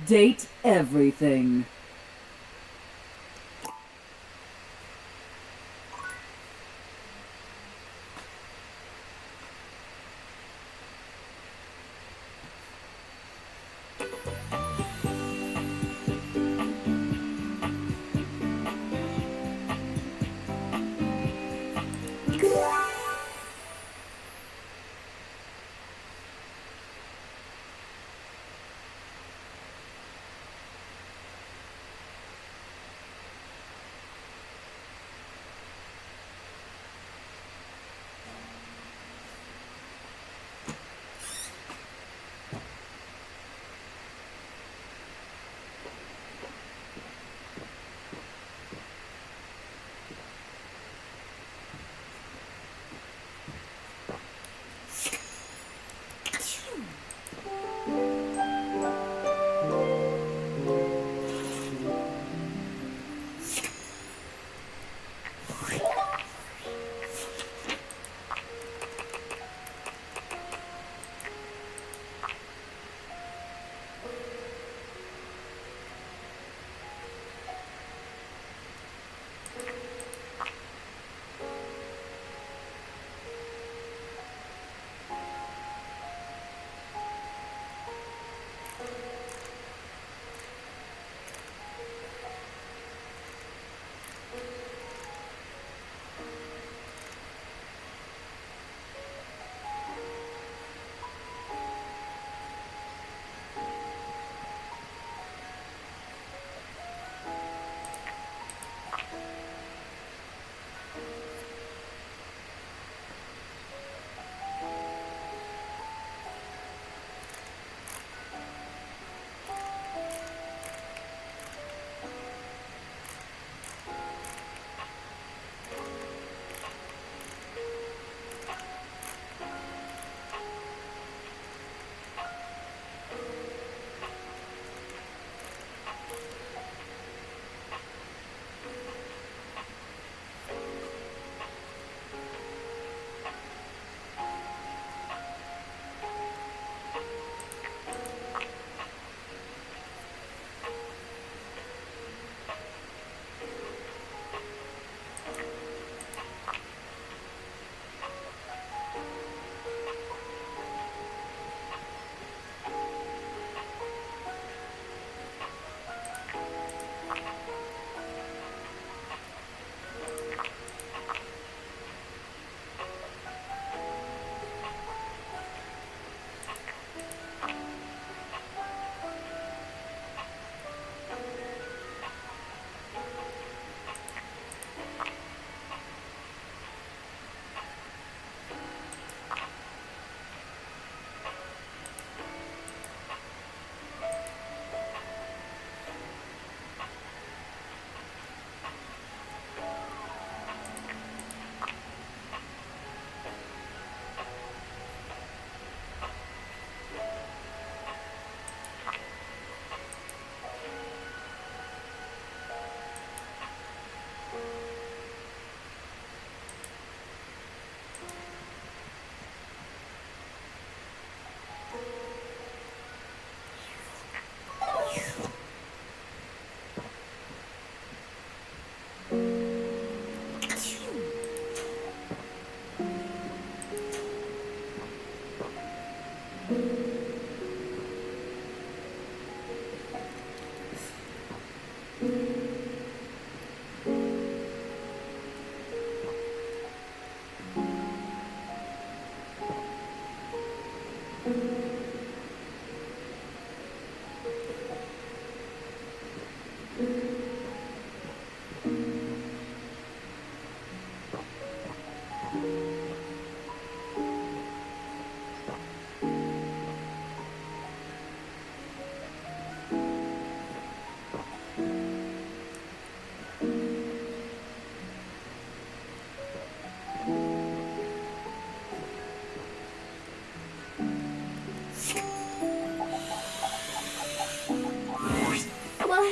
Date everything.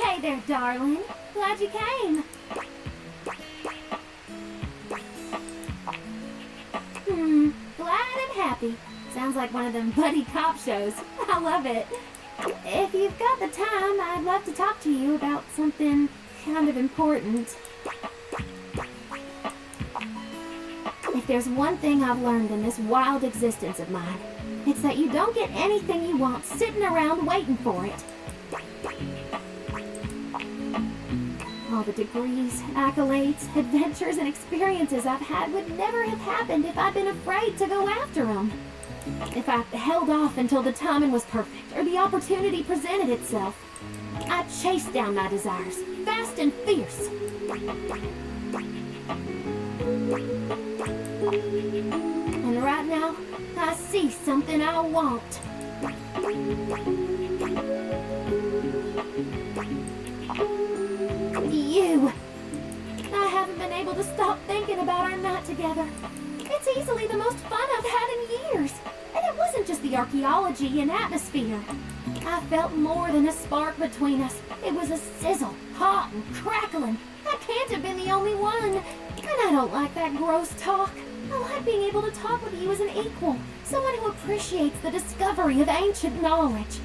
Hey there, darling. Glad you came. Glad and happy. Sounds like one of them buddy cop shows. I love it. If you've got the time, I'd love to talk to you about something kind of important. If there's one thing I've learned in this wild existence of mine, it's that you don't get anything you want sitting around waiting for it. All the degrees, accolades, adventures, and experiences I've had would never have happened if I'd been afraid to go after them. If I held off until the timing was perfect or the opportunity presented itself, I'd chase down my desires, fast and fierce. And right now, I see something I want. You. I haven't been able to stop thinking about our night together. It's easily the most fun I've had in years. And it wasn't just the archaeology and atmosphere. I felt more than a spark between us. It was a sizzle, hot and crackling. I can't have been the only one. And I don't like that gross talk. I like being able to talk with you as an equal, someone who appreciates the discovery of ancient knowledge.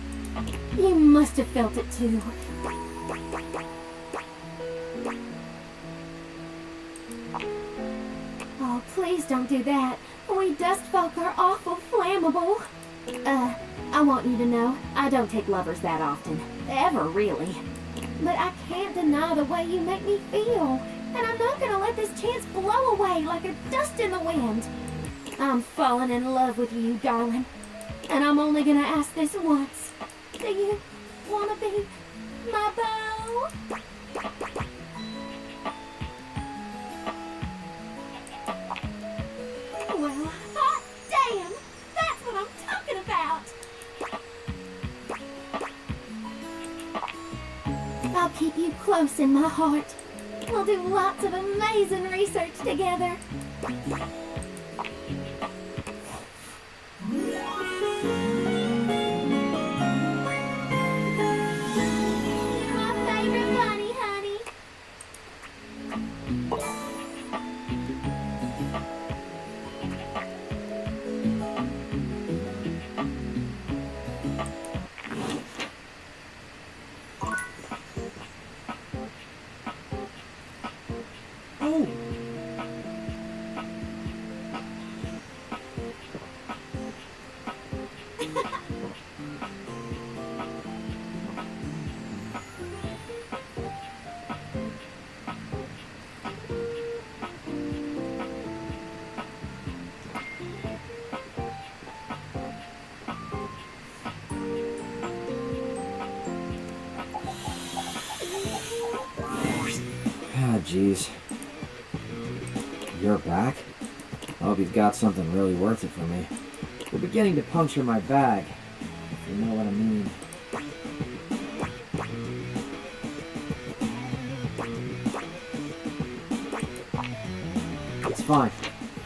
You must have felt it too. Oh, please don't do that. We dust folk are awful flammable. I want you to know, I don't take lovers that often. Ever, really. But I can't deny the way you make me feel. And I'm not gonna let this chance blow away like a dust in the wind. I'm falling in love with you, darling. And I'm only gonna ask this once. Do you wanna be my beau? Well, hot damn! That's what I'm talking about! I'll keep you close in my heart. We'll do lots of amazing research together. You're my favorite bunny, honey. Oh! Ah, jeez. You're back? I hope you've got something really worth it for me. You're beginning to puncture my bag, if you know what I mean. It's fine.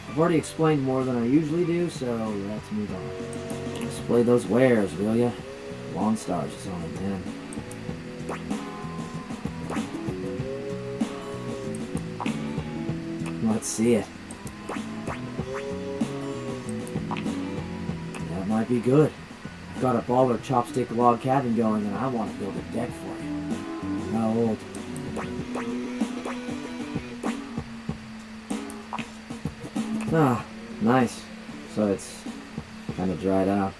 I've already explained more than I usually do, so let's move on. Display those wares, will ya? Long stars is on it, man. Let's see it. That might be good. I've got a baller chopstick log cabin going and I want to build a deck for you. How old? Ah, nice. So it's kind of dried out.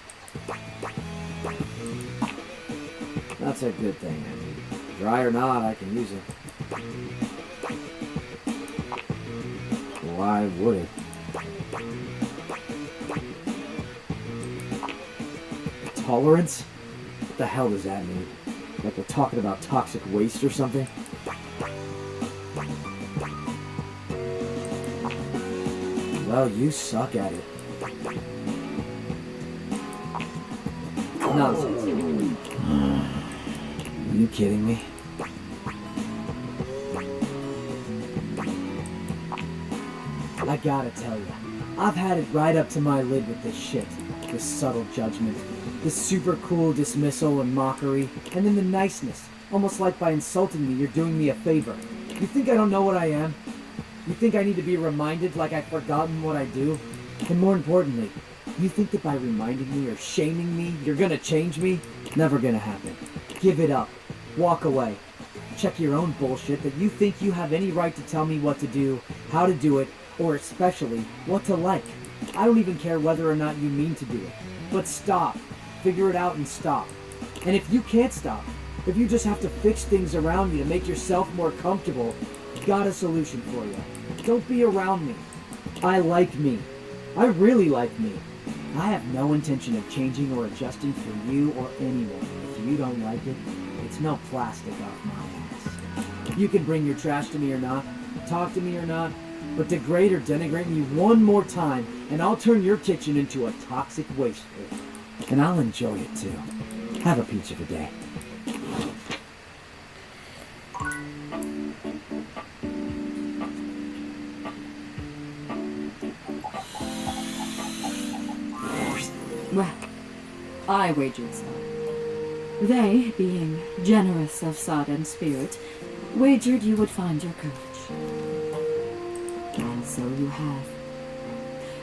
That's a good thing. I mean, dry or not, I can use it. Why would it? Tolerance? What the hell does that mean? Like we're talking about toxic waste or something? Well, you suck at it. Nonsense. Are you kidding me? I gotta tell you, I've had it right up to my lid with this shit. This subtle judgment, this super cool dismissal and mockery, and then the niceness. Almost like by insulting me, you're doing me a favor. You think I don't know what I am? You think I need to be reminded like I've forgotten what I do? And more importantly, You think that by reminding me or shaming me, you're gonna change me? Never gonna happen. Give it up. Walk away. Check your own bullshit that you think you have any right to tell me what to do, how to do it, or especially what to like. I don't even care whether or not you mean to do it. But stop. Figure it out and stop. And if you can't stop, if you just have to fix things around you to make yourself more comfortable, got a solution for you. Don't be around me. I like me. I really like me. I have no intention of changing or adjusting for you or anyone. If you don't like it, it's no plastic off my ass. You can bring your trash to me or not, talk to me or not, but degrade or denigrate me one more time, and I'll turn your kitchen into a toxic waste pit. And I'll enjoy it too. Have a peach of a day. Well, I wagered so. They, being generous of sod and spirit, wagered you would find your courage. And so you have.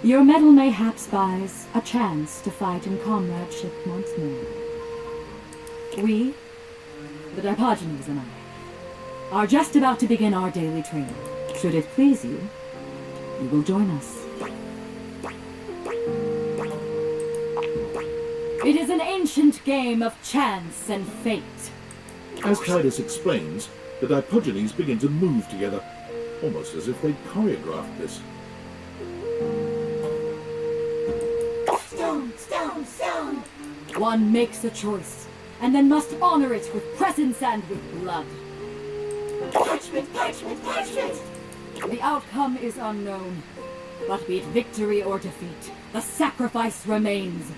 Your medal mayhaps buys a chance to fight in comradeship once more. We, the Diogenes and I, are just about to begin our daily training. Should it please you, you will join us. It is an ancient game of chance and fate. As Titus explains, the Diogenes begin to move together, almost as if they'd choreographed this. Stone, stone, stone! One makes a choice, and then must honor it with presence and with blood. Parchment, parchment, parchment! The outcome is unknown, but be it victory or defeat, the sacrifice remains.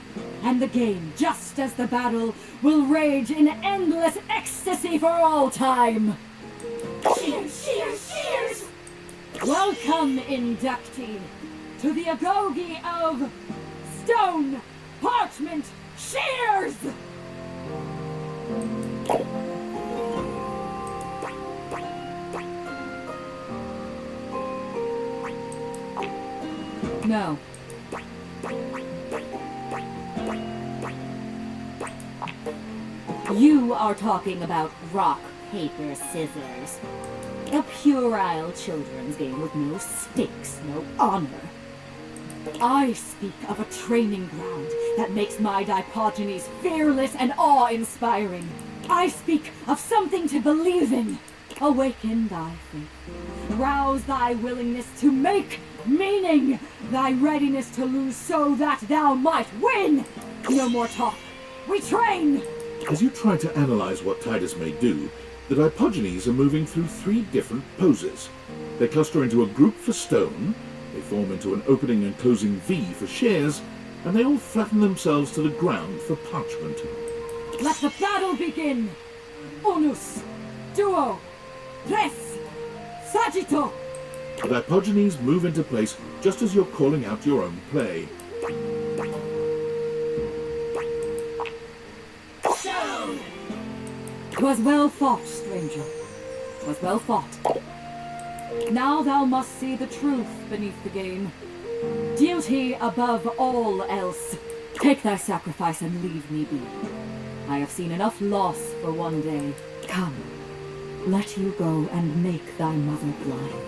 And the game, just as the battle, will rage in endless ecstasy for all time. Cheers, cheers, cheers! Welcome, inductee, to the agoge of Stone, Parchment, Shears! No. You are talking about rock, paper, scissors. A puerile children's game with no stakes, no honor. I speak of a training ground that makes my Diogenes fearless and awe-inspiring. I speak of something to believe in. Awaken thy faith. Rouse thy willingness to make meaning. Thy readiness to lose so that thou might win. No more talk. We train! As you try to analyze what Titus may do, the Diogenes are moving through 3 different poses. They cluster into a group for stone, they form into an opening and closing V for shares, and they all flatten themselves to the ground for parchment. Let the battle begin! Unus, duo, tres, saggito! The Diogenes move into place just as you're calling out your own play. 'Twas well fought, stranger. 'Twas well fought. Now thou must see the truth beneath the game. Duty above all else. Take thy sacrifice and leave me be. I have seen enough loss for one day. Come, let you go and make thy mother blind.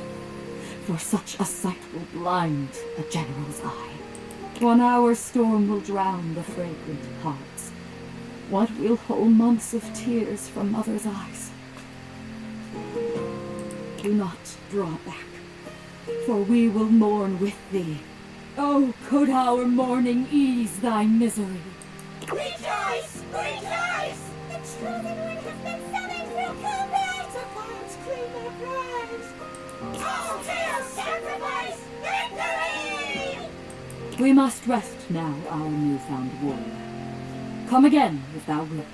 For such a sight will blind a general's eye. 1 hour's storm will drown the fragrant hearts. What will whole months of tears from mother's eyes? Do not draw back, for we will mourn with thee. Oh, could our mourning ease thy misery? Rejoice! Rejoice! The chosen one has been summoned through combat! The clouds claim their prize! Tall tale sacrifice! Victory! We must rest now, our newfound warrior. Come again, if thou wilt.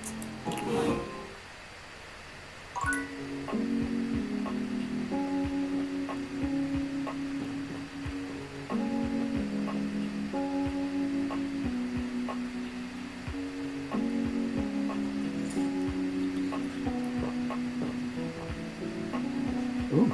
Ooh.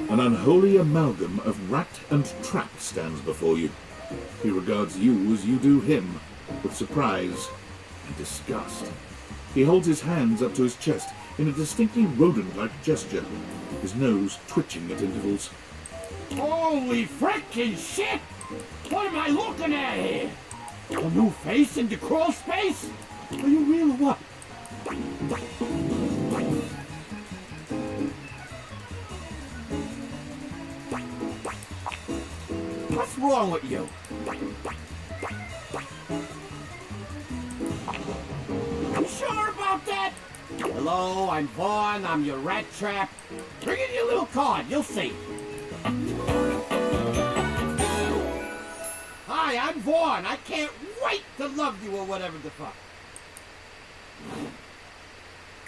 An unholy amalgam of rat and trap stands before you. He regards you as you do him, with surprise and disgust. He holds his hands up to his chest in a distinctly rodent-like gesture, his nose twitching at intervals. Holy frickin' shit! What am I looking at here? A new face in the crawl space? Are you real or what? What's wrong with you? You sure about that? Hello, I'm Vaughn. I'm your rat trap. Bring in your little card. You'll see. Hi, I'm Vaughn. I can't wait to love you or whatever the fuck.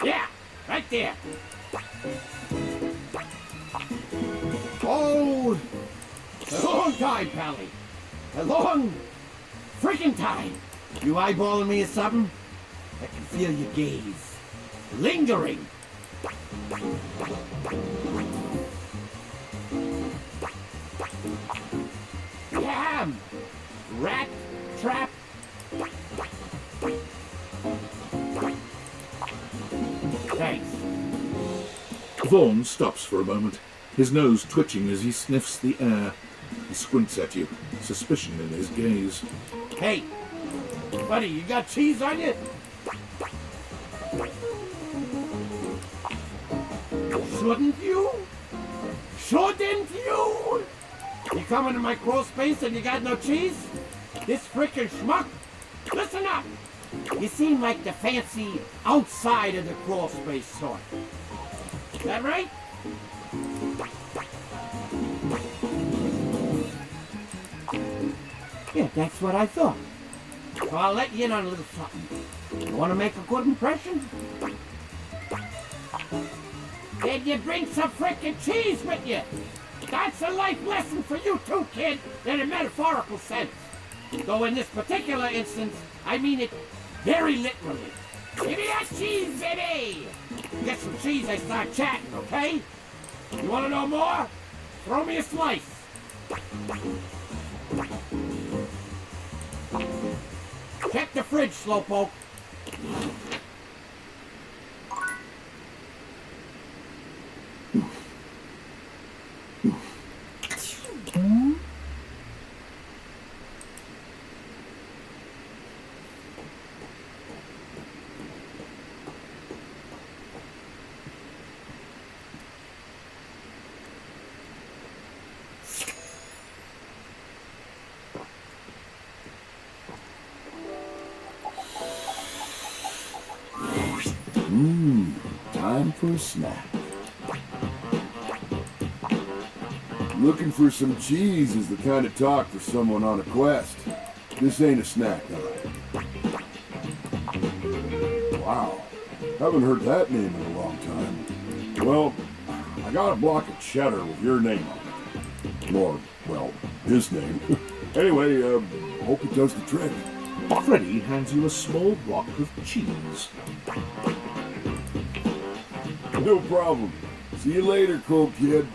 Yeah, right there. Oh, a long time, Pally. A long freaking time. You eyeballing me or something? I can feel your gaze. Lingering. Damn! Rat trap. Thanks. Vaughn stops for a moment, his nose twitching as he sniffs the air. He squints at you, suspicion in his gaze. Hey, buddy, you got cheese on you? Shouldn't you? Shouldn't you? You come into my crawl space and you got no cheese? This frickin' schmuck? Listen up! You seem like the fancy outside of the crawl space sort. Is that right? Yeah, that's what I thought. So I'll let you in on a little something. You want to make a good impression? Then you bring some frickin' cheese with you. That's a life lesson for you too, kid, in a metaphorical sense. Though in this particular instance, I mean it very literally. Give me that cheese, baby! Get some cheese, I start chatting, okay? You want to know more? Throw me a slice. Check the fridge, Slowpoke. Time for a snack. Looking for some cheese is the kind of talk for someone on a quest. This ain't a snack, huh? Wow, haven't heard that name in a long time. Well, I got a block of cheddar with your name on it. Or, well, his name. Anyway, hope it does the trick. Freddy hands you a small block of cheese. No problem. See you later, cool kid.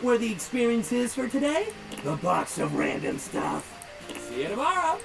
where the experience is for today? The box of random stuff. See you tomorrow.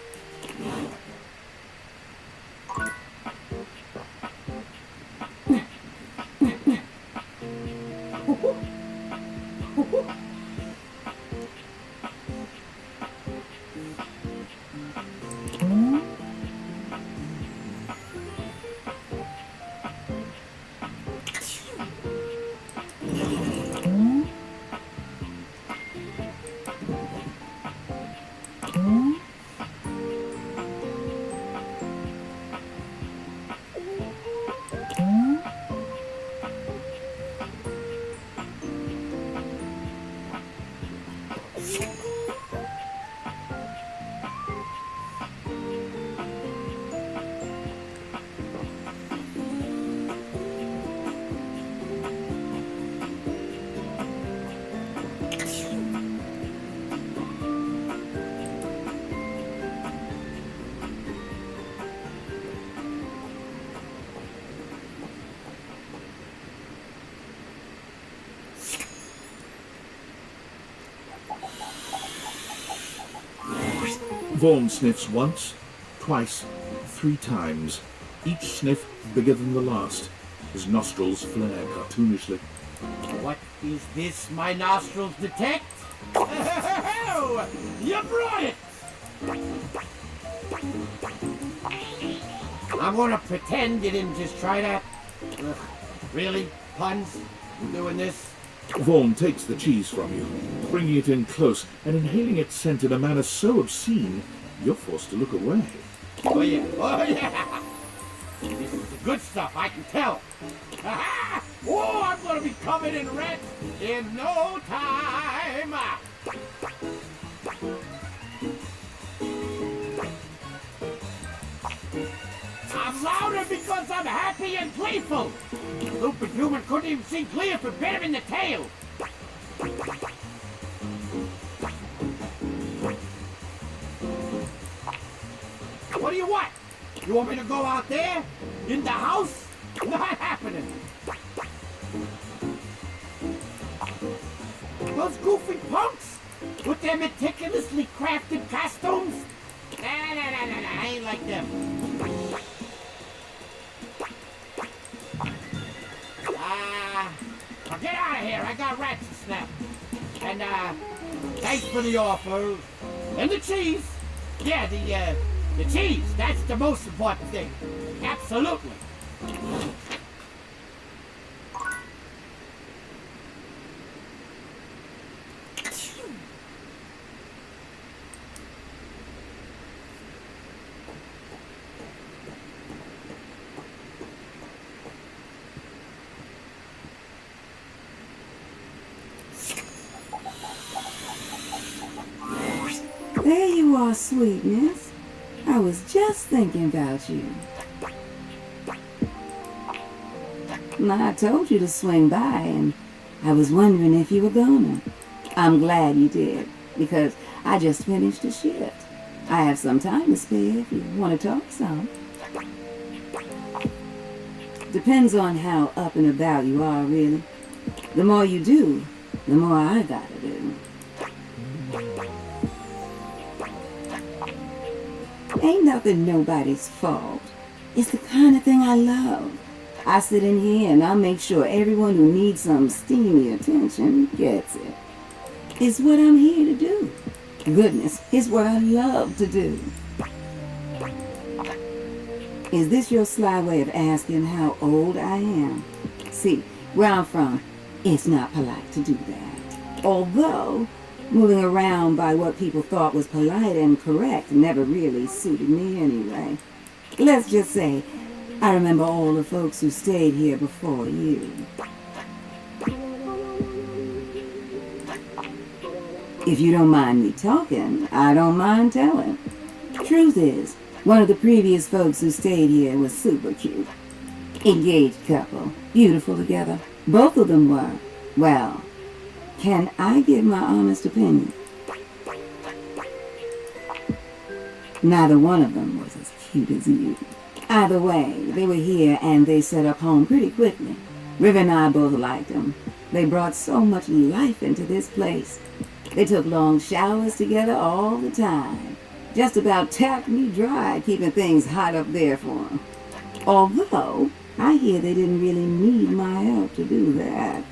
Vaughn sniffs once, twice, 3 times, each sniff bigger than the last. His nostrils flare cartoonishly. What is this my nostrils detect? Oh, you brought it! I'm gonna pretend you didn't just try that. Ugh, really? Puns? You doing this? Vaughn takes the cheese from you, bringing it in close and inhaling its scent in a manner so obscene, you're forced to look away. Oh yeah, oh yeah! This is the good stuff, I can tell. Aha! Oh, I'm gonna be coming in rent in no time! I'm louder because I'm happy and playful! Stupid human couldn't even see clear for bit him in the tail! What do you want? You want me to go out there? In the house? Not happening! Those goofy punks? With their meticulously crafted costumes? Nah, I ain't like them. Well, get out of here. I got rats to snap. And, thanks for the offer. And the cheese. Yeah, the cheese. That's the most important thing. Absolutely. There you are, sweetness. I was just thinking about you. I told you to swing by, and I was wondering if you were gonna. I'm glad you did, because I just finished a shift. I have some time to spare if you want to talk some. Depends on how up and about you are, really. The more you do, the more I gotta do. Ain't nothing nobody's fault. It's the kind of thing I love. I sit in here and I make sure everyone who needs some steamy attention gets it. It's what I'm here to do. Goodness, it's what I love to do. Is this your sly way of asking how old I am? See, where I'm from, it's not polite to do that. Although, moving around by what people thought was polite and correct never really suited me anyway. Let's just say, I remember all the folks who stayed here before you. If you don't mind me talking, I don't mind telling. Truth is, one of the previous folks who stayed here was super cute. Engaged couple, beautiful together. Both of them were. Well, can I give my honest opinion? Neither one of them was as cute as you. Either way, they were here and they set up home pretty quickly. River and I both liked them. They brought so much life into this place. They took long showers together all the time. Just about tapped me dry, keeping things hot up there for them. Although, I hear they didn't really need my help to do that.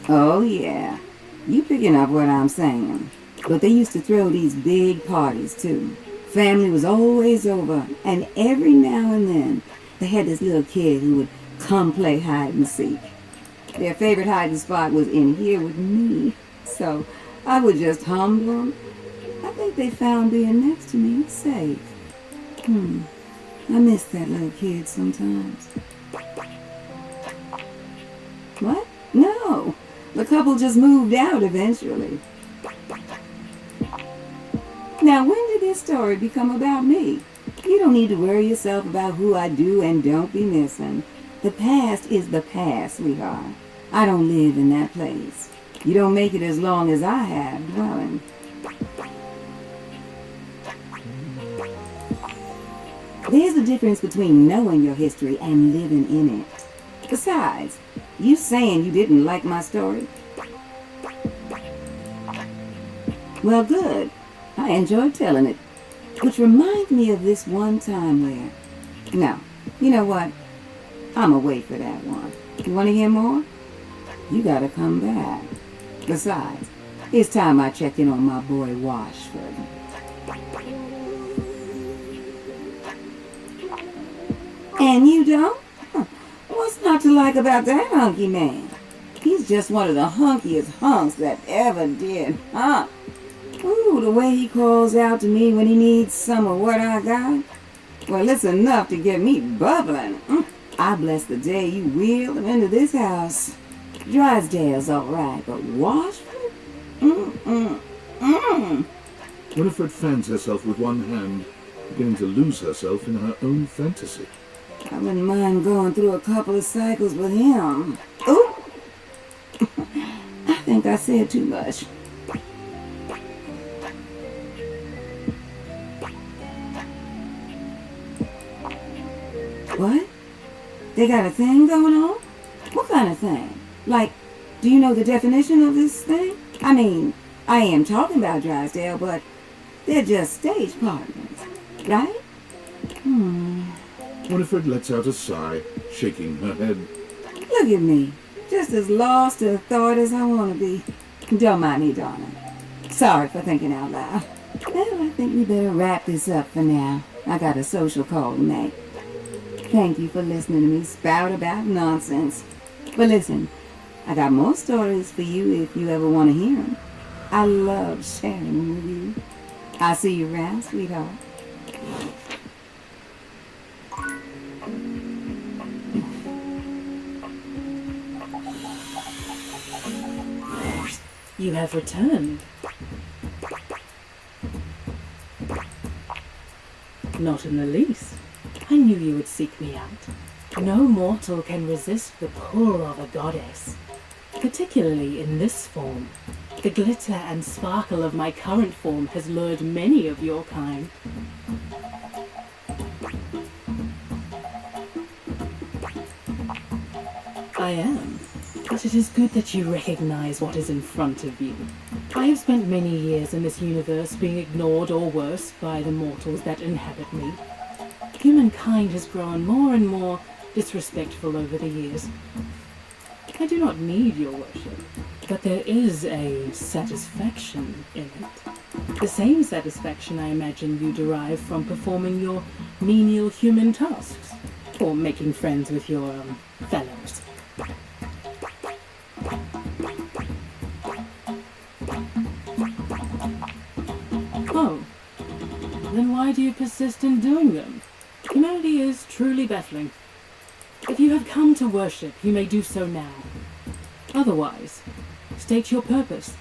Oh yeah, you picking up what I'm saying. But they used to throw these big parties too. Family was always over, and every now and then, they had this little kid who would come play hide and seek. Their favorite hiding spot was in here with me, so I would just humble them. I think they found being next to me safe. I miss that little kid sometimes. What? No, the couple just moved out eventually. Now, when did this story become about me? You don't need to worry yourself about who I do and don't be missing. The past is the past, sweetheart. I don't live in that place. You don't make it as long as I have dwelling. There's a difference between knowing your history and living in it. Besides, you saying you didn't like my story? Well, good. I enjoyed telling it. Which reminds me of this one time where... No, you know what? I'ma wait for that one. You want to hear more? You gotta come back. Besides, it's time I check in on my boy Washford. And you don't? What's not to like about that hunky man? He's just one of the hunkiest hunks that ever did, huh? Ooh, the way he calls out to me when he needs some of what I got. Well, it's enough to get me bubbling. I bless the day you wheeled him into this house. Drysdale's all right, but Washford? Winifred fans herself with one hand, beginning to lose herself in her own fantasy. I wouldn't mind going through a couple of cycles with him. Ooh! I think I said too much. What? They got a thing going on? What kind of thing? Like, do you know the definition of this thing? I mean, I am talking about Drysdale, but they're just stage partners, right? Winifred lets out a sigh, shaking her head. Look at me, just as lost in thought as I want to be. Don't mind me, darling. Sorry for thinking out loud. Well, I think we better wrap this up for now. I got a social call to make. Thank you for listening to me spout about nonsense. But listen, I got more stories for you if you ever want to hear them. I love sharing them with you. I'll see you around, sweetheart. You have returned. Not in the least. I knew you would seek me out. No mortal can resist the pull of a goddess, particularly in this form. The glitter and sparkle of my current form has lured many of your kind. I am, but it is good that you recognize what is in front of you. I have spent many years in this universe being ignored or worse by the mortals that inhabit me. Humankind has grown more and more disrespectful over the years. I do not need your worship, but there is a satisfaction in it. The same satisfaction I imagine you derive from performing your menial human tasks, or making friends with your fellows. Oh, then why do you persist in doing them? Humanity is truly baffling. If you have come to worship, you may do so now. Otherwise, state your purpose.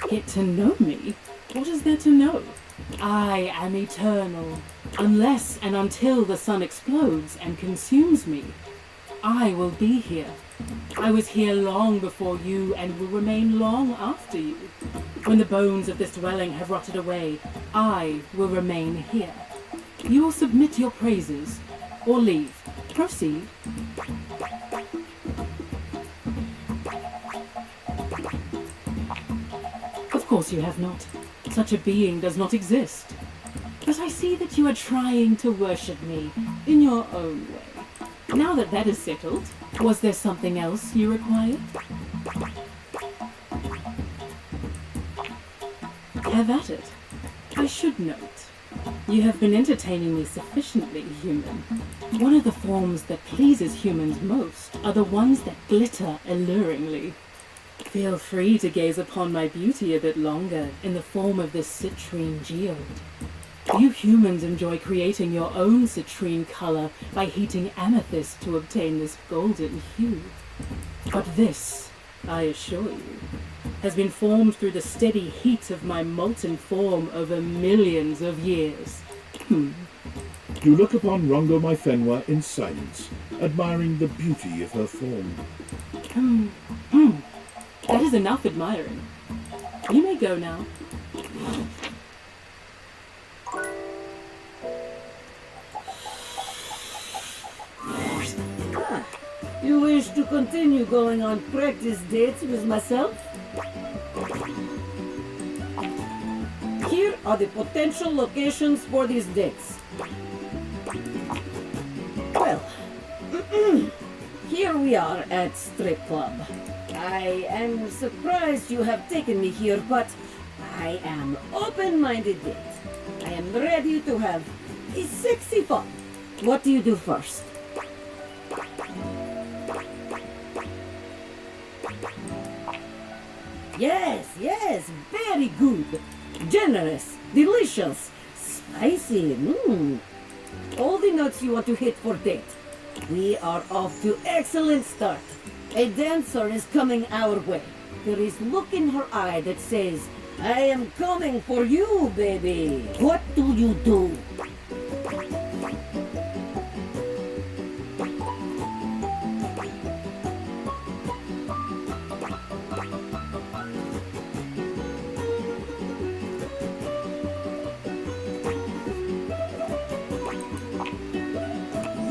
Get to know me? What is there to know? I am eternal. Unless and until the sun explodes and consumes me, I will be here. I was here long before you and will remain long after you. When the bones of this dwelling have rotted away, I will remain here. You will submit your praises or leave. Proceed. Of course you have not. Such a being does not exist. But I see that you are trying to worship me in your own way. Now that that is settled, was there something else you required? Have at it. I should note, you have been entertaining me sufficiently, human. One of the forms that pleases humans most are the ones that glitter alluringly. Feel free to gaze upon my beauty a bit longer in the form of this citrine geode. You humans enjoy creating your own citrine color by heating amethyst to obtain this golden hue. But this, I assure you, has been formed through the steady heat of my molten form over millions of years. You look upon Rongo Myfenwa in silence, admiring the beauty of her form. That is enough admiring. You may go now. You wish to continue going on practice dates with myself? Here are the potential locations for these dates. Well, here we are at Strip Club. I am surprised you have taken me here, but I am open-minded date. I am ready to have a sexy fun. What do you do first? Yes, very good. Generous, delicious, spicy. All the notes you want to hit for date. We are off to excellent start. A dancer is coming our way. There is look in her eye that says, I am coming for you, baby. What do you do?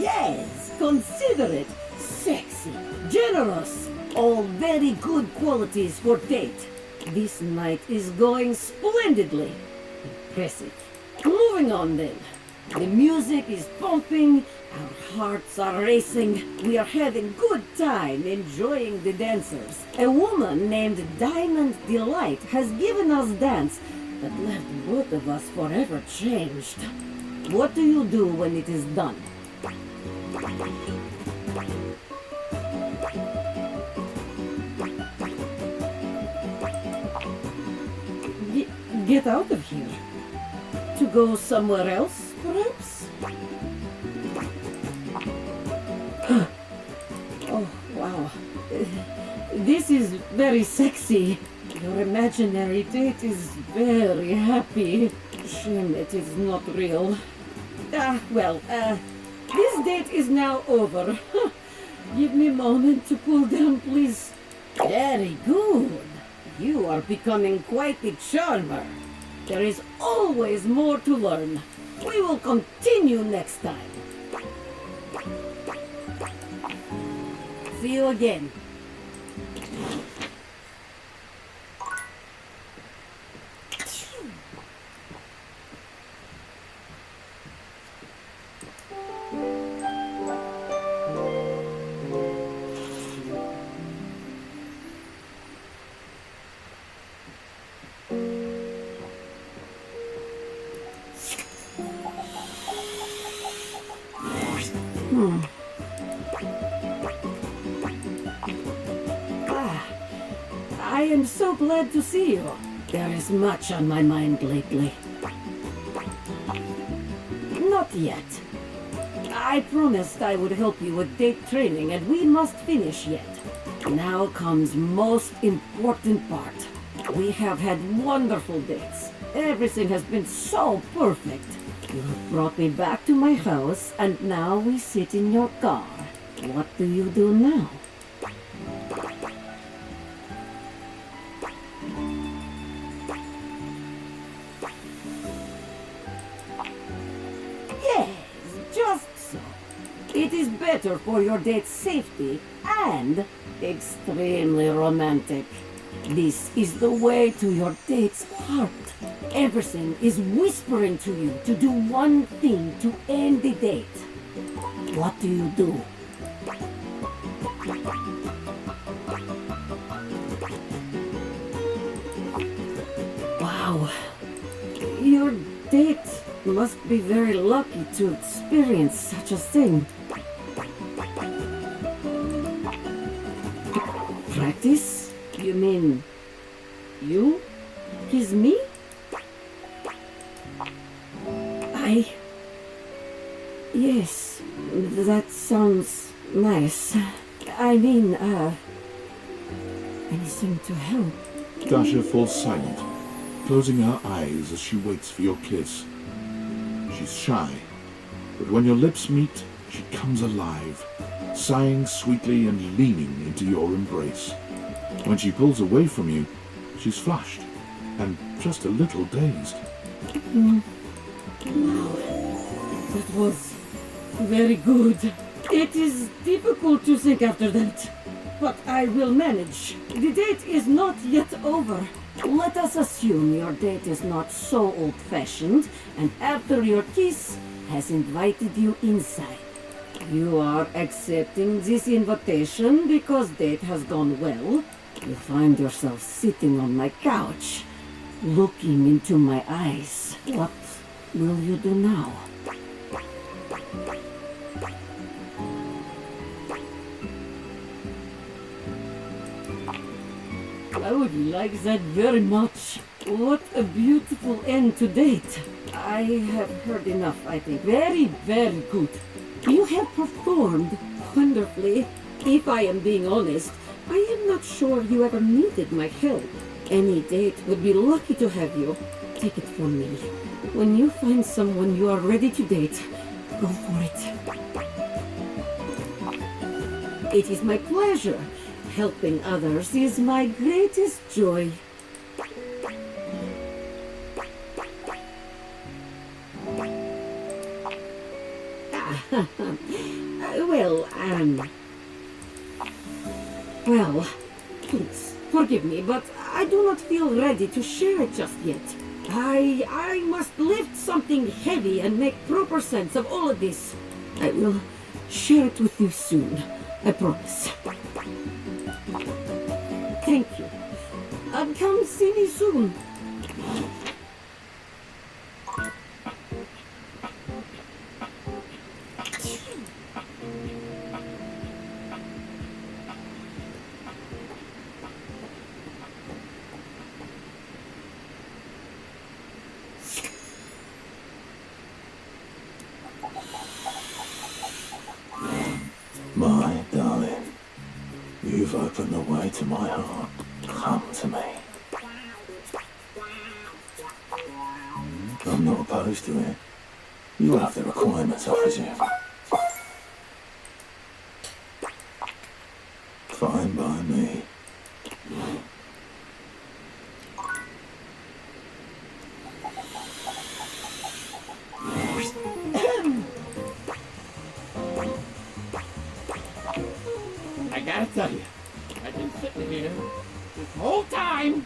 Yes, considerate, sexy, generous, all very good qualities for date. This night is going splendidly. Impressive. Moving on then. The music is pumping, our hearts are racing, we are having good time enjoying the dancers. A woman named Diamond Delight has given us dance that left both of us forever changed. What do you do when it is done? Get out of here. To go somewhere else, perhaps? Oh, wow. This is very sexy. Your imaginary date is very happy. Shame it is not real. This date is now over. Give me a moment to cool down, please. Very good. You are becoming quite the charmer. There is always more to learn. We will continue next time. See you again. I am so glad to see you. There is much on my mind lately. Not yet. I promised I would help you with date training, and we must finish yet. Now comes most important part. We have had wonderful dates. Everything has been so perfect. You have brought me back to my house, and now we sit in your car. What do you do now? Yes, just so. It is better for your date's safety and extremely romantic. This is the way to your date's heart. Everything is whispering to you to do one thing to end the date. What do you do? Wow. Your date must be very lucky to experience such a thing. Practice? You mean you kiss me? Yes, that sounds nice. I mean, anything to help. Dasha falls silent, closing her eyes as she waits for your kiss. She's shy, but when your lips meet, she comes alive, sighing sweetly and leaning into your embrace. When she pulls away from you, she's flushed and just a little dazed. Wow, that was very good. It is difficult to think after that, but I will manage. The date is not yet over. Let us assume your date is not so old-fashioned, and after your kiss has invited you inside. You are accepting this invitation because date has gone well. You find yourself sitting on my couch, looking into my eyes. What will you do now? I would like that very much. What a beautiful end to date. I have heard enough, I think. Very, very good. You have performed wonderfully. If I am being honest, I am not sure you ever needed my help. Any date would be lucky to have you. Take it from me. When you find someone you are ready to date, go for it. It is my pleasure. Helping others is my greatest joy. Well, please, forgive me, but I do not feel ready to share it just yet. I must lift something heavy and make proper sense of all of this. I will share it with you soon, I promise. Thank you. Come see me soon. My darling, you've opened the way to my heart. Come to me. I'm not opposed to it. You have the requirements, I presume. Fine by me. I gotta tell you, I've been sitting here this whole time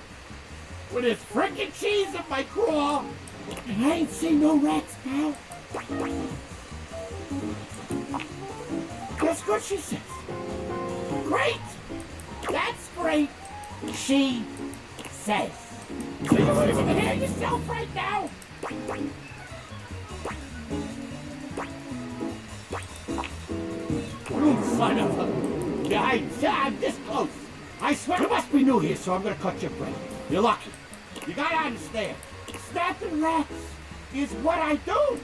with this frickin' cheese in my craw, and I ain't seen no rats, pal. Guess what she says? Great! That's great! She says. So you want to hear yourself right now? You son of a... I'm this close. I swear you must be new here, so I'm gonna cut your break. You're lucky. You gotta understand. Snapping rats is what I do.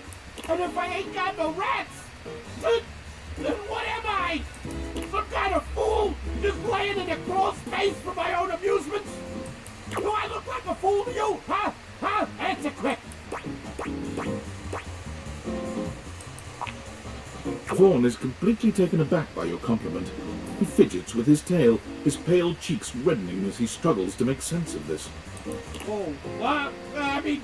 And if I ain't got no rats, then what am I? Some kind of fool just laying in a crawl space for my own amusement? Do I look like a fool to you? Huh? Huh? Answer quick. Fawn is completely taken aback by your compliment. He fidgets with his tail, his pale cheeks reddening as he struggles to make sense of this. Oh, I mean,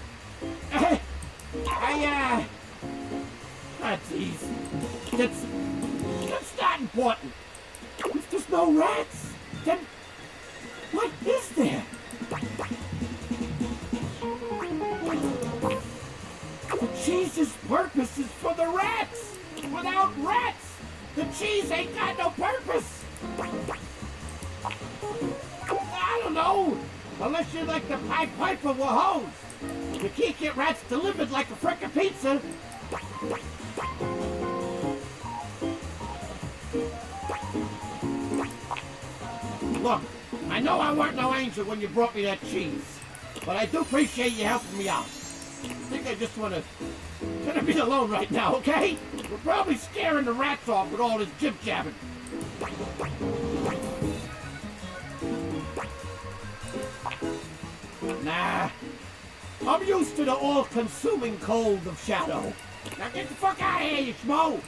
Jeez. That's not important. If there's no rats, then what is there? The cheese's purpose is for the rats. Without rats, the cheese ain't got no purpose. I don't know. Unless you're like the Pied Piper with hose. You can't get rats delivered like a frickin' pizza. Look, I know I weren't no angel when you brought me that cheese, but I do appreciate you helping me out. I think I just wanna be alone right now, okay? We're probably scaring the rats off with all this jib-jabbing. Nah, I'm used to the all-consuming cold of shadow. Now get the fuck out of here, you schmo!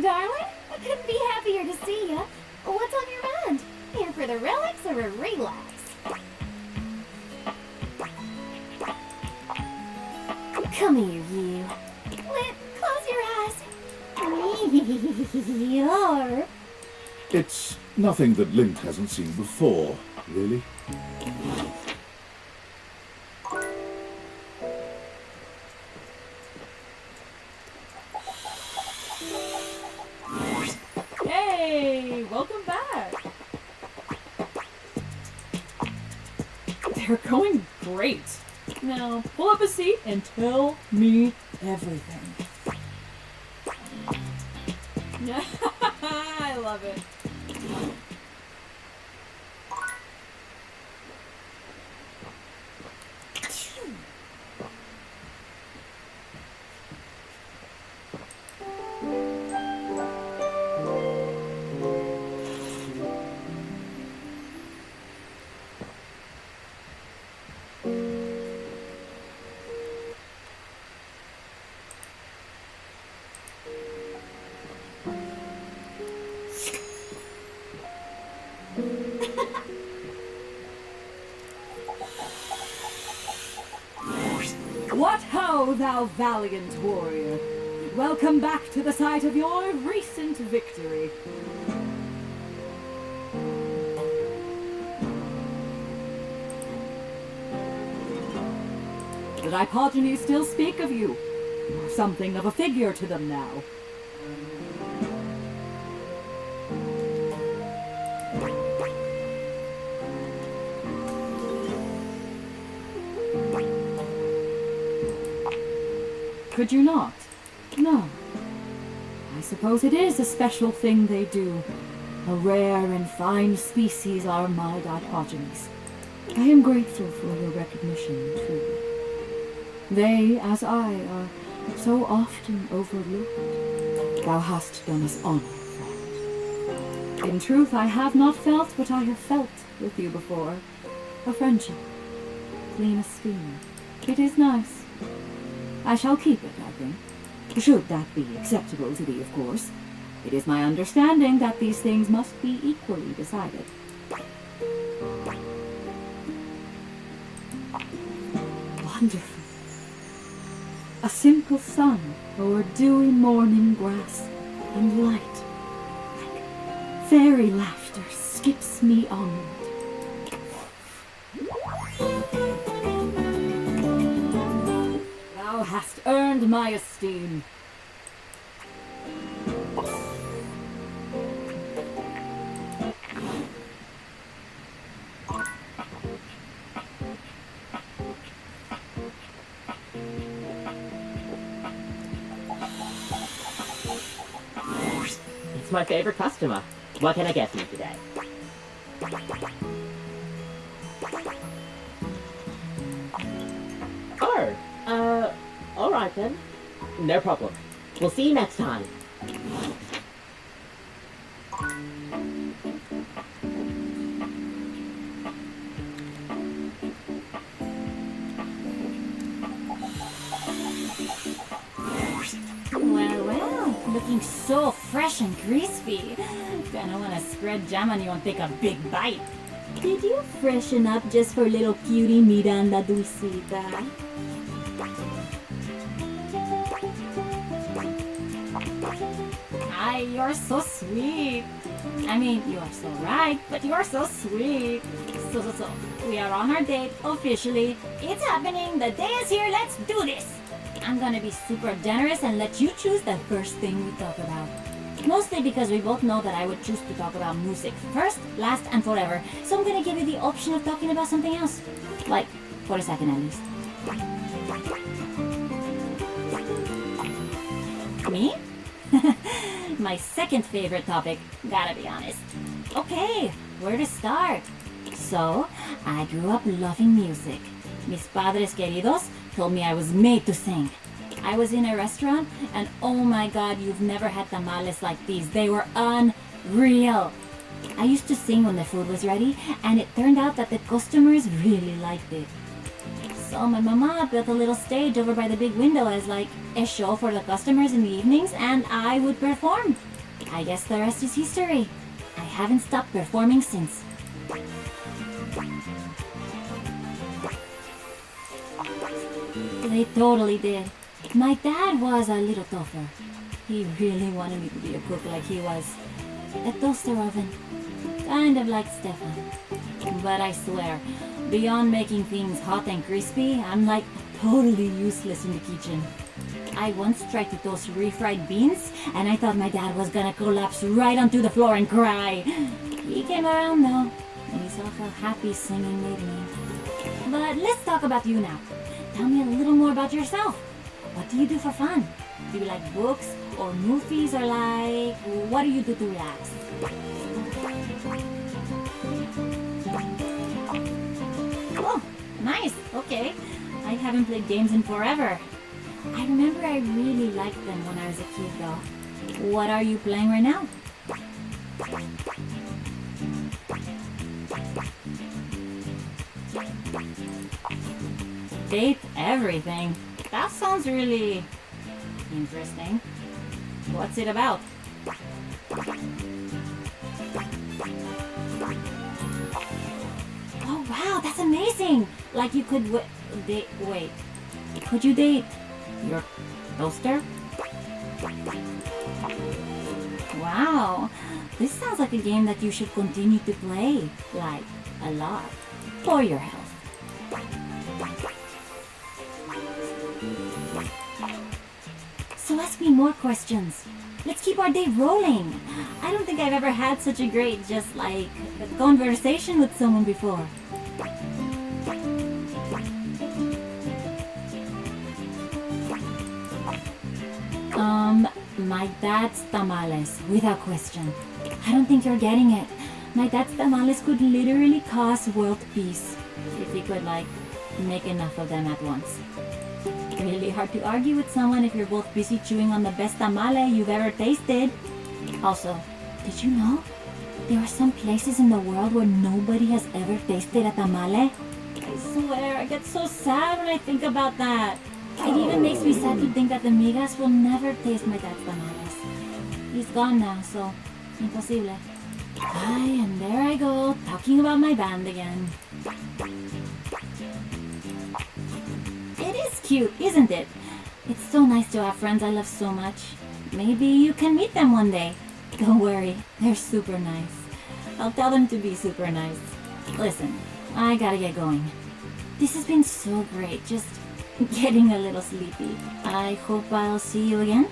Darling, I couldn't be happier to see you. What's on your mind? Here for the relics or a relapse? Come here, you. Close your eyes. You're... It's nothing that Lint hasn't seen before, really. Hey, welcome back. They're going great. Now, pull up a seat and tell me everything. I love it. What ho, thou valiant warrior! Welcome back to the site of your recent victory. The Dipogonies still speak of you. You're something of a figure to them now. Could you not? No. I suppose it is a special thing they do. A rare and fine species are my Dipogonies. I am grateful for your recognition, too. They, as I, are so often overlooked. Thou hast done us honor, friend. In truth, I have not felt what I have felt with you before. A friendship. Clean esteem. It is nice. I shall keep it, I think. Should that be acceptable to thee, of course. It is my understanding that these things must be equally decided. Wonderful. A simple sun o'er dewy morning grass and light, like fairy laughter, skips me onward. Thou hast earned my esteem. It's my favorite customer. What can I get for you today? Oh, alright then. No problem. We'll see you next time. Well, looking so fresh and crispy. Gonna wanna spread jam on you and take a big bite. Did you freshen up just for little cutie Miranda Dulcita? Ay, you're so sweet. I mean, you are so right, but you are so sweet. So, we are on our date, officially. It's happening, the day is here, let's do this. I'm gonna be super generous and let you choose the first thing we talk about. Mostly because we both know that I would choose to talk about music first, last, and forever. So I'm gonna give you the option of talking about something else. Like, for a second at least. Me? My second favorite topic, gotta be honest. Okay, where to start? So, I grew up loving music. Mis padres queridos told me I was made to sing. I was in a restaurant, and oh my god, you've never had tamales like these. They were unreal. I used to sing when the food was ready, and it turned out that the customers really liked it. So my mama built a little stage over by the big window as like a show for the customers in the evenings, and I would perform. I guess the rest is history. I haven't stopped performing since. They totally did. My dad was a little tougher. He really wanted me to be a cook like he was. A toaster oven. Kind of like Stefan. But I swear, beyond making things hot and crispy, I'm like totally useless in the kitchen. I once tried to toast refried beans, and I thought my dad was gonna collapse right onto the floor and cry. He came around though, and he saw how happy singing made me. But let's talk about you now. Tell me a little more about yourself. What do you do for fun? Do you like books or movies, or like, what do you do to relax? Oh, nice, okay. I haven't played games in forever. I remember I really liked them when I was a kid though. What are you playing right now? Date everything. That sounds really interesting. What's it about? Oh wow, that's amazing! Like you could wait. Could you date your toaster? Wow, this sounds like a game that you should continue to play, like a lot, for your health. So ask me more questions. Let's keep our day rolling. I don't think I've ever had such a great, just like, conversation with someone before. My dad's tamales, without question. I don't think you're getting it. My dad's tamales could literally cause world peace if he could, like, make enough of them at once. Really hard to argue with someone if you're both busy chewing on the best tamale you've ever tasted. Also, did you know there are some places in the world where nobody has ever tasted a tamale? I swear, I get so sad when I think about that. It even makes me sad to think that the migas will never taste my dad's tamales. He's gone now, so imposible. Ay, and there I go, talking about my band again. It is cute, isn't it? It's so nice to have friends I love so much. Maybe you can meet them one day. Don't worry, they're super nice. I'll tell them to be super nice. Listen, I gotta get going. This has been so great, just getting a little sleepy. I hope I'll see you again.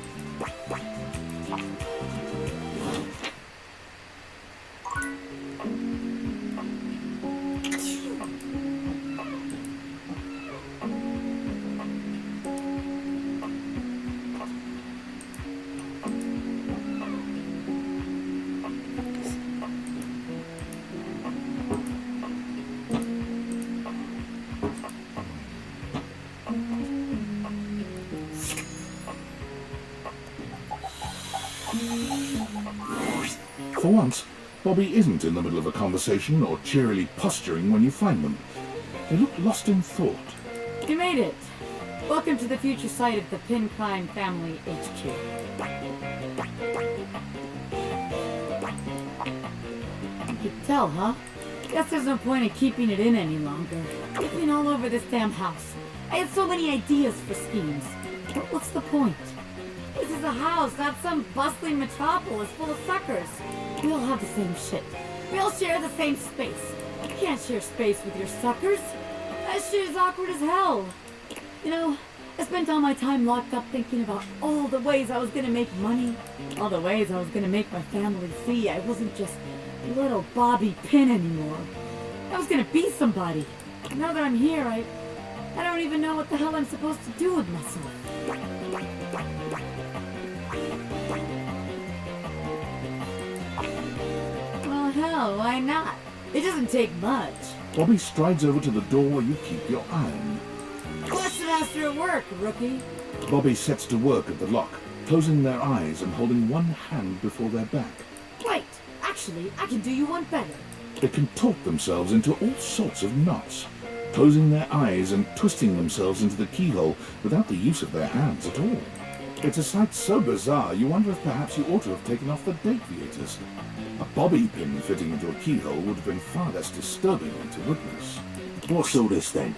For once, Bobby isn't in the middle of a conversation or cheerily posturing when you find them. They look lost in thought. You made it. Welcome to the future site of the Pincrine Family HQ. You could tell, huh? Guess there's no point in keeping it in any longer. It's been all over this damn house. I had so many ideas for schemes. But what's the point? This is a house, not some bustling metropolis full of suckers. We all have the same shit. We all share the same space. You can't share space with your suckers. That shit is awkward as hell. You know, I spent all my time locked up thinking about all the ways I was gonna make money. All the ways I was gonna make my family see I wasn't just little Bobby Pin anymore. I was gonna be somebody. Now that I'm here, I don't even know what the hell I'm supposed to do with myself. Well, hell, why not? It doesn't take much. Bobby strides over to the door where you keep your iron. What's the master at work, rookie? Bobby sets to work at the lock, closing their eyes and holding one hand before their back. Wait, actually, I can do you one better. They contort themselves into all sorts of knots, closing their eyes and twisting themselves into the keyhole without the use of their hands at all. It's a sight so bizarre you wonder if perhaps you ought to have taken off the date theatres. A bobby pin fitting into a keyhole would have been far less disturbing to witness. What's all this then?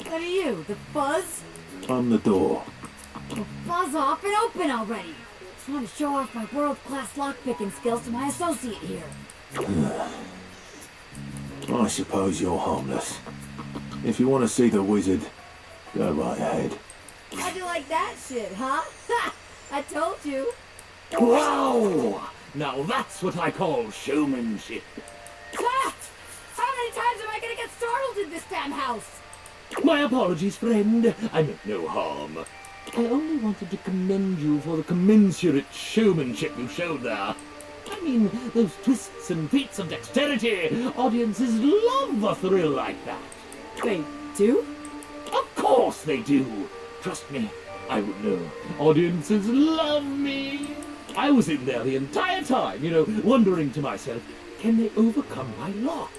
What are you, the fuzz? I'm the door. Well, buzz off and open already. Just want to show off my world-class lockpicking skills to my associate here. I suppose you're harmless. If you want to see the wizard, go right ahead. How'd you like that shit, huh? Ha! I told you. Wow! Now that's what I call showmanship. Ha! How many times am I gonna get startled in this damn house? My apologies, friend. I meant no harm. I only wanted to commend you for the commensurate showmanship you showed there. I mean, those twists and feats of dexterity. Audiences love a thrill like that. They do? Of course they do. Trust me, I would know. Audiences love me. I was in there the entire time, wondering to myself, can they overcome my lock?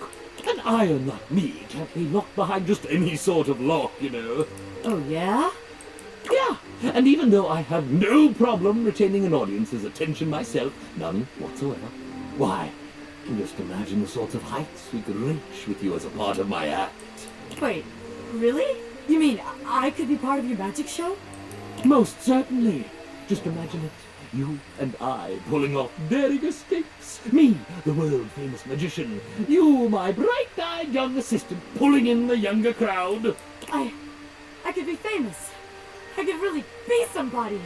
An iron like me can't be locked behind just any sort of lock, Oh, yeah? Yeah, and even though I have no problem retaining an audience's attention myself, none whatsoever, why, just imagine the sorts of heights we could reach with you as a part of my act. Wait, really? You mean I could be part of your magic show? Most certainly. Just imagine it. You and I pulling off daring escapes. Me, the world-famous magician. You, my bright-eyed young assistant, pulling in the younger crowd. I could be famous. I could really be somebody.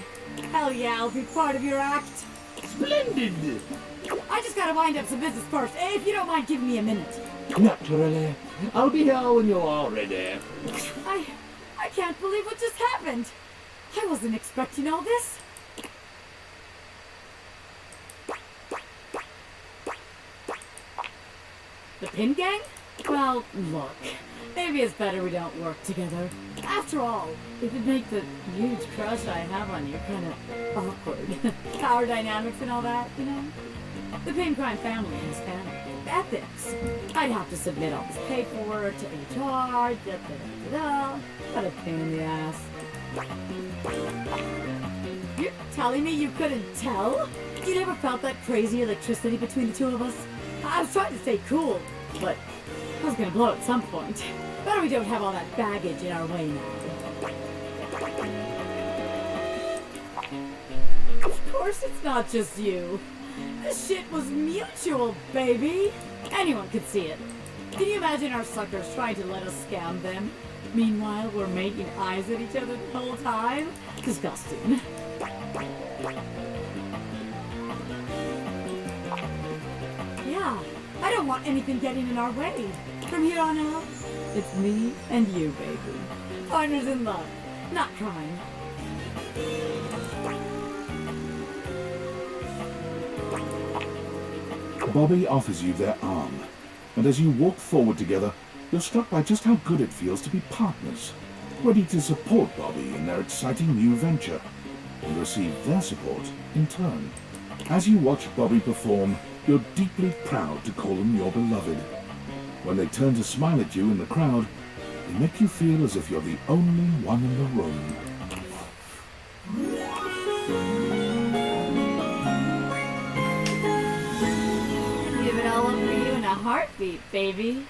Hell yeah, I'll be part of your act. Splendid. I just gotta wind up some business first, if you don't mind giving me a minute. Naturally. I'll be here when you're all ready. I can't believe what just happened. I wasn't expecting all this. The Pin Gang? Well, look, maybe it's better we don't work together. After all, it would make the huge crush I have on you kind of awkward. Power dynamics and all that, The Pincrine family has family ethics. I'd have to submit all this paperwork to HR, What a pain in the ass. You're telling me you couldn't tell? You never felt that crazy electricity between the two of us? I was trying to stay cool, but I was gonna blow at some point. Better we don't have all that baggage in our way now. Of course it's not just you. This shit was mutual, baby. Anyone could see it. Can you imagine our suckers trying to let us scam them? Meanwhile, we're making eyes at each other the whole time? Disgusting. Yeah, I don't want anything getting in our way. From here on out, it's me and you, baby. Partners in love, not crime. Bobby offers you their arm, and as you walk forward together, you're struck by just how good it feels to be partners, ready to support Bobby in their exciting new venture, and receive their support in turn. As you watch Bobby perform, you're deeply proud to call them your beloved. When they turn to smile at you in the crowd, they make you feel as if you're the only one in the room. Give it all up for you in a heartbeat, baby.